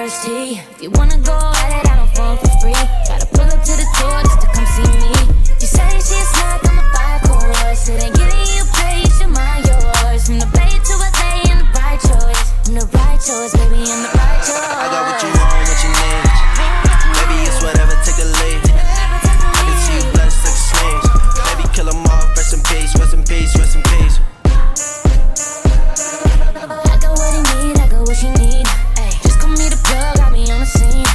brush tea. If you wanna go at it, I don't phone for free. Gotta pull up to the door just to come see me. You say she a snack, I'm a 5 course. It ain't getting you paid, your mind yours. From the Bay to LA, and the right choice. I'm the right choice, baby, I'm the right choice. I got what you want, what you need. Baby, it's whatever, take a lead. I can see you blessed like slaves. Baby, kill 'em all, rest in peace, rest in peace, rest in peace. I got what he need, I got what she need. Ay, just call me the plug, got me on the scene.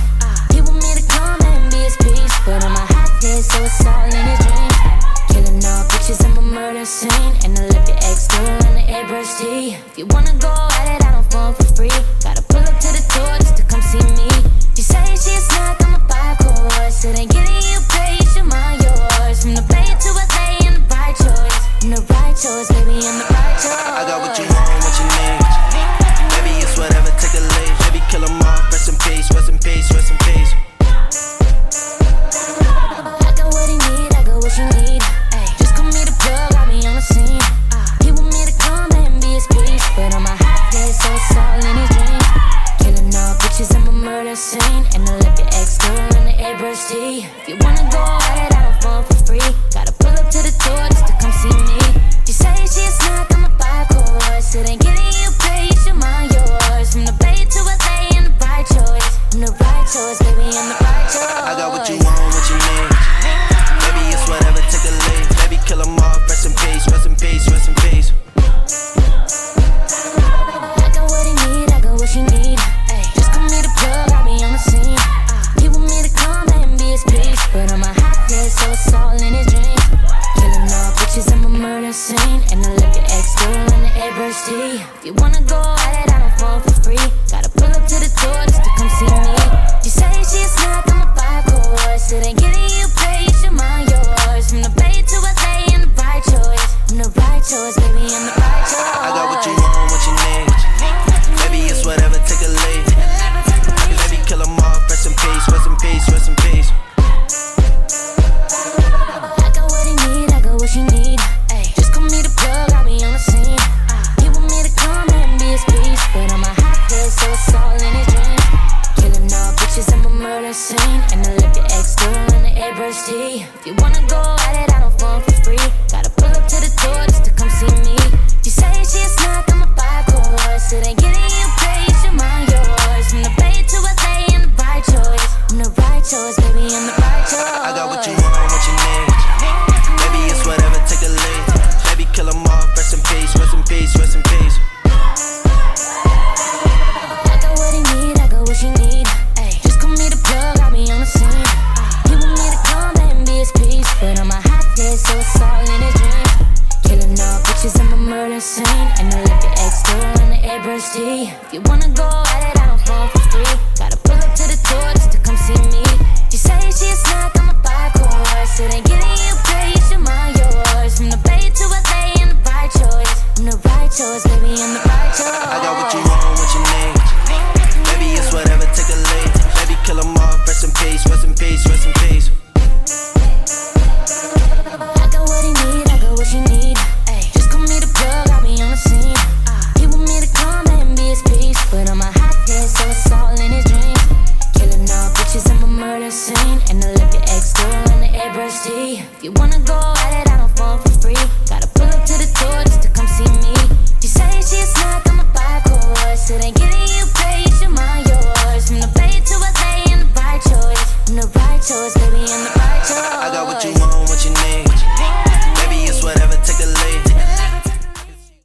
He want me to come and be his peace, but I'm a hot head, so it's all in his dreams. Killing all bitches, I'm a murder scene, and I left your ex girl in the airbrush tea. If you wanna go at it, I don't phone for free. Gotta pull up to the door just to come see me. You say she a snack, I'm a 5 course. It ain't getting you paid, your mind yours. From the Bay to LA, and the right choice. I'm the right choice, baby, I'm the right choice. I got what you want, what you need. Baby, it's whatever, take a lead. Baby, kill 'em all, rest in peace, rest in peace, rest in peace. I got what he need, I got what she need. Ay, just call me the plug, got me on the scene. He want me to come and be his peace, but I'm a hot head, so it's all in his dreams. Killing all bitches, I'm a murder scene, and I left your ex girl in the airbrush tea. If you wanna go at it, I don't phone for free. Gotta pull up to the door just to come see me. You say she a snack, I'm a 5 course. It ain't getting you paid, your mind yours. From the Bay to LA, and the right choice. I'm the right choice, baby, I'm the right choice. I got what you want, what you need. Baby, it's whatever, take a lead. Baby, kill 'em all, rest in peace, rest in peace, rest in peace. I got what he need, I got what she need. Ay, just call me the plug, got me on the scene. He want me to come and be his peace, but I'm a hot head, so it's all in his dreams. Killing all bitches, I'm a murder scene, and I left your ex girl in the airbrush tea. If you wanna go at it, I don't phone for free. Gotta pull up to the door just to come see me. You say she a snack, I'm a 5 course. It ain't getting you paid, your mind yours. From the Bay to LA, and the right choice. I'm the right choice, baby, I'm the right choice. I got what you want, what you need. Baby, it's whatever, take a lead. Baby, kill 'em all, rest in peace, rest in peace, rest in peace. I got what he need, I got what she need. Ay, just call me the plug, got me on the scene. He want me to come and be his peace, but I'm a hot head, so it's all in his dreams. Killing all bitches, I'm a murder scene, and I left your ex girl in the airbrush tea. If you wanna go at it, I don't phone for free. Gotta pull up to the door just to come see me. You say she a snack, I'm a 5 course. It ain't getting you paid, your mind yours. From the Bay to LA, and the right choice. I'm the right choice, baby, I'm the right choice. I got what you want, what you need. Baby, it's whatever, take a lead. Baby, kill 'em all, rest in peace, rest in peace, rest in peace. I got what he need, I got what she need. Ay, just call me the plug, got me on the scene. He want me to come and be his peace, but I'm a hot head, so it's all in his dreams. Killing all bitches, I'm a murder scene, and I left your ex girl in the airbrush tea. If you wanna go at it, I don't phone for free. Gotta pull up to the door just to come see me. You say she a snack, I'm a 5 course. It ain't getting you paid, your mind yours. From the Bay to LA, and the right choice. I'm the right choice, baby, I'm the right choice. I got what you want, what you need. Baby, it's whatever, take a lead. Baby, kill 'em all, rest in peace, rest in peace, rest in peace. I got what he need, I got what she need. Ay, just call me the plug, got me on the scene. He want me to come and be his peace, but I'm a hot head, so it's all in his dreams. Killing all bitches, I'm a murder scene, and I left your ex girl in the airbrush tea. If you wanna go at it,